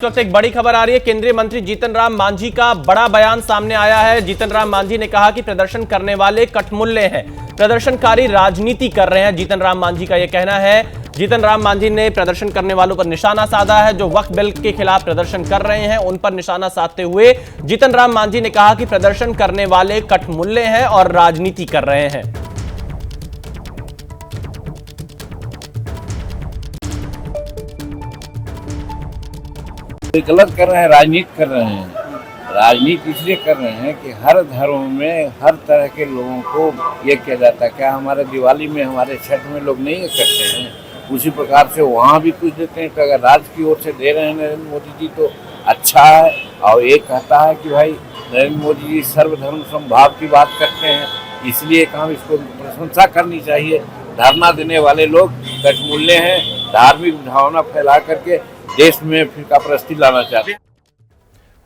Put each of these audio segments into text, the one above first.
इस वक्त एक बड़ी खबर आ रही है। केंद्रीय मंत्री जीतन राम मांझी का बड़ा बयान सामने आया है। जीतन राम मांझी ने कहा कि प्रदर्शन करने वाले कठमुल्ले हैं, प्रदर्शनकारी राजनीति कर रहे हैं। जीतन राम मांझी का यह कहना है। जीतन राम मांझी ने प्रदर्शन करने वालों पर निशाना साधा है। जो वक्फ बिल के खिलाफ प्रदर्शन कर रहे हैं उन पर निशाना साधते हुए जीतन राम मांझी ने कहा कि प्रदर्शन करने वाले कठमुल्ले हैं और राजनीति कर रहे हैं। गलत कर रहे हैं, राजनीति कर रहे हैं। राजनीति इसलिए कर रहे हैं कि हर धर्म में हर तरह के लोगों को ये किया जाता है। क्या हमारे दिवाली में, हमारे छठ में लोग नहीं ये करते हैं? उसी प्रकार से वहाँ भी कुछ देते हैं। तो अगर राज्य की ओर से दे रहे हैं नरेंद्र मोदी जी तो अच्छा है। और ये कहता है कि भाई नरेंद्र मोदी जी सर्वधर्म समभाव की बात करते हैं, इसलिए काम इसको प्रशंसा करनी चाहिए। धरना देने वाले लोग कठमुल्ले हैं, धार्मिक भावना फैला करके देश में फिरकापरस्ती लाना चाहते हैं।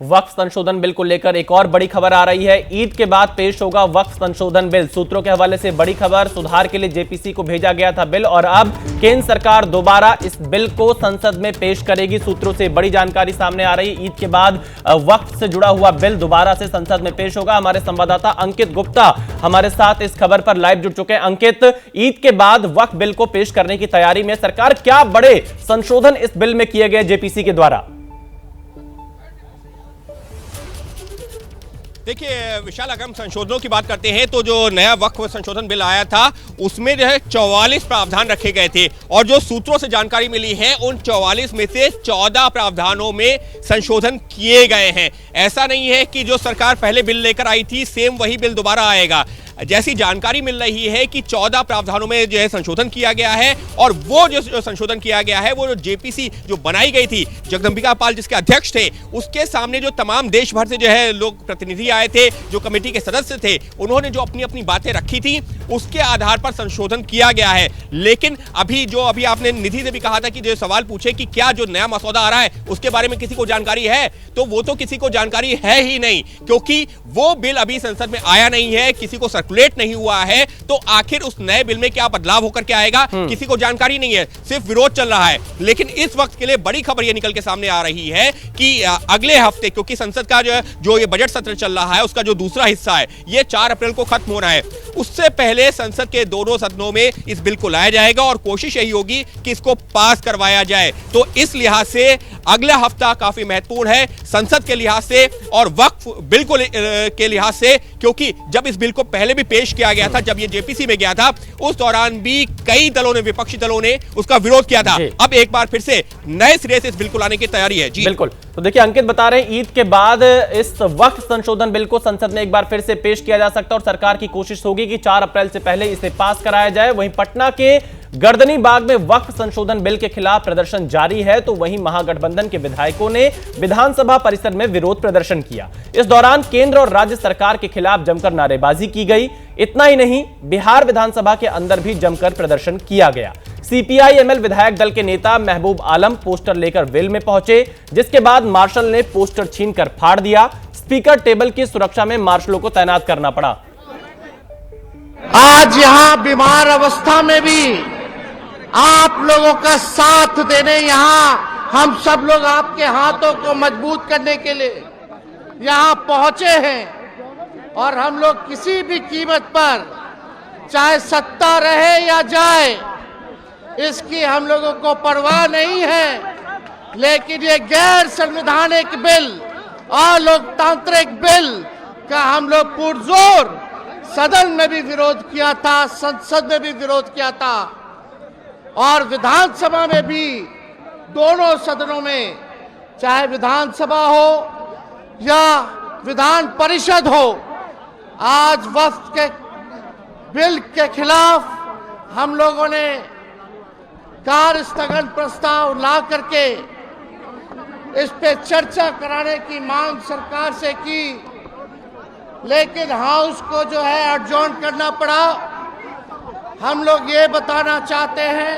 वक्फ संशोधन बिल को लेकर एक और बड़ी खबर आ रही है। ईद के बाद पेश होगा वक्फ संशोधन बिल। सूत्रों के हवाले से बड़ी खबर, सुधार के लिए जेपीसी को भेजा गया था बिल और अब केंद्र सरकार दोबारा इस बिल को संसद में पेश करेगी। सूत्रों से बड़ी जानकारी सामने आ रही है। ईद के बाद वक्फ से जुड़ा हुआ बिल दोबारा से संसद में पेश होगा। हमारे संवाददाता अंकित गुप्ता हमारे साथ इस खबर पर लाइव जुड़ चुके हैं। अंकित, ईद के बाद वक्फ बिल को पेश करने की तैयारी में सरकार, क्या बड़े संशोधन इस बिल में किए गए जेपीसी के द्वारा? देखिए विशाल, अगर हम संशोधनों की बात करते हैं तो जो नया वक्फ संशोधन बिल आया था उसमें जो है 44 प्रावधान रखे गए थे और जो सूत्रों से जानकारी मिली है उन 44 में से 14 प्रावधानों में संशोधन किए गए हैं। ऐसा नहीं है कि जो सरकार पहले बिल लेकर आई थी सेम वही बिल दोबारा आएगा। जैसी जानकारी मिल रही है कि 14 प्रावधानों में जो है संशोधन किया गया है और वो जो संशोधन किया गया है वो जो जेपीसी जो बनाई गई थी, जगदंबिका पाल जिसके अध्यक्ष थे, उसके सामने जो तमाम देश भर से जो है लोग प्रतिनिधि आए थे, जो कमेटी के सदस्य थे, उन्होंने जो अपनी अपनी बातें रखी थी उसके आधार पर संशोधन किया गया है। लेकिन अभी आपने निधि से भी कहा था कि जो सवाल पूछे कि क्या जो नया मसौदा आ रहा है उसके बारे में किसी को जानकारी है, तो वो तो किसी को जानकारी है ही नहीं, क्योंकि वो बिल अभी संसद में आया नहीं है, किसी को सर्कुलेट नहीं हुआ है। तो आखिर उस नए बिल में क्या बदलाव होकर के आएगा किसी को जानकारी नहीं है, सिर्फ विरोध चल रहा है। लेकिन इस वक्त के लिए बड़ी खबर ये निकल के सामने आ रही है कि अगले हफ्ते, क्योंकि संसद का जो ये बजट सत्र चल रहा है उसका जो दूसरा हिस्सा है ये 4 अप्रैल को खत्म हो रहा है, उससे पहले संसद के दोनों सदनों में इस बिल को लाया जाएगा और कोशिश यही होगी कि इसको पास करवाया जाए। तो इस लिहाज से अगला हफ्ता काफी महत्वपूर्ण है संसद के लिहाज से और वक्फ बिल को के लिहाज से, क्योंकि जब इस बिल को पहले भी पेश किया गया था, जब ये जेपीसी में गया था, उस दौरान भी कई दलों ने, विपक्षी दलों ने उसका विरोध किया था। अब एक बार फिर से नए सिरे से इस बिल को लाने की तैयारी है। जी बिल्कुल। तो देखिए अंकित बता रहे हैं ईद के बाद इस वक्फ संशोधन बिल को संसद में एक बार फिर से पेश किया जा सकता है और सरकार की कोशिश होगी कि 4 अप्रैल से पहले इसे पास कराया जाए। वहीं पटना के गर्दनी बाग में वक्फ संशोधन बिल के खिलाफ प्रदर्शन जारी है, तो वहीं महागठबंधन के विधायकों ने विधानसभा परिसर में विरोध प्रदर्शन किया। इस दौरान केंद्र और राज्य सरकार के खिलाफ जमकर नारेबाजी की गई। इतना ही नहीं, बिहार विधानसभा के अंदर भी जमकर प्रदर्शन किया गया। सीपीआई-एमएल विधायक दल के नेता महबूब आलम पोस्टर लेकर वेल में पहुंचे, जिसके बाद मार्शल ने पोस्टर छीनकर फाड़ दिया। स्पीकर टेबल की सुरक्षा में मार्शलों को तैनात करना पड़ा। आज यहां बीमार अवस्था में भी आप लोगों का साथ देने, यहां हम सब लोग आपके हाथों को मजबूत करने के लिए यहां पहुंचे हैं और हम लोग किसी भी कीमत पर, चाहे सत्ता रहे या जाए, इसकी हम लोगों को परवाह नहीं है। लेकिन ये गैर संवैधानिक बिल और लोकतांत्रिक बिल का हम लोग पुरजोर सदन में भी विरोध किया था, संसद में भी विरोध किया था और विधानसभा में भी, दोनों सदनों में, चाहे विधानसभा हो या विधान परिषद हो, आज वक्फ के बिल के खिलाफ हम लोगों ने कार्य स्थगन प्रस्ताव ला करके इस पे चर्चा कराने की मांग सरकार से की, लेकिन हाउस को जो है एडजॉर्न करना पड़ा। हम लोग ये बताना चाहते हैं,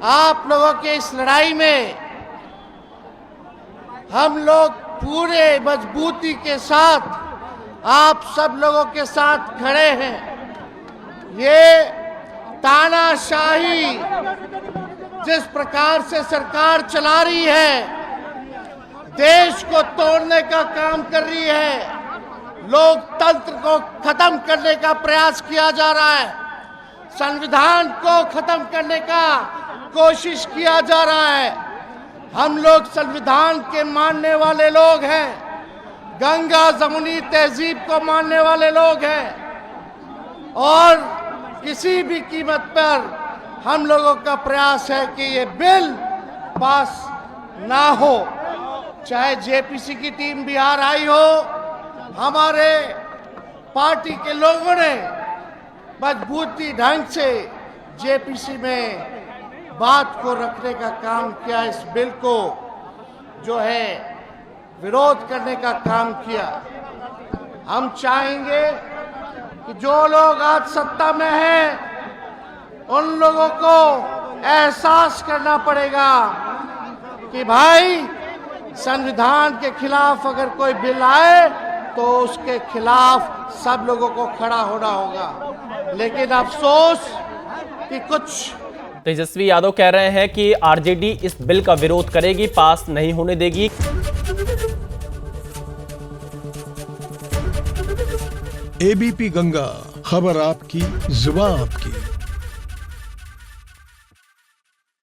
आप लोगों के इस लड़ाई में हम लोग पूरे मजबूती के साथ आप सब लोगों के साथ खड़े हैं। ये तानाशाही जिस प्रकार से सरकार चला रही है, देश को तोड़ने का काम कर रही है, लोकतंत्र को खत्म करने का प्रयास किया जा रहा है, संविधान को खत्म करने का कोशिश किया जा रहा है। हम लोग संविधान के मानने वाले लोग हैं, गंगा जमुनी तहजीब को मानने वाले लोग हैं और किसी भी कीमत पर हम लोगों का प्रयास है कि ये बिल पास ना हो। चाहे जेपीसी की टीम बिहार आई हो, हमारे पार्टी के लोगों ने मजबूती ढंग से जेपीसी में बात को रखने का काम किया, इस बिल को जो है विरोध करने का काम किया। हम चाहेंगे कि जो लोग आज सत्ता में हैं उन लोगों को एहसास करना पड़ेगा कि भाई संविधान के खिलाफ अगर कोई बिल आए तो उसके खिलाफ सब लोगों को खड़ा होना होगा। लेकिन अफसोस कि कुछ तेजस्वी यादव कह रहे हैं कि आरजेडी इस बिल का विरोध करेगी, पास नहीं होने देगी। एबीपी गंगा, खबर आपकी, जुबान आपकी।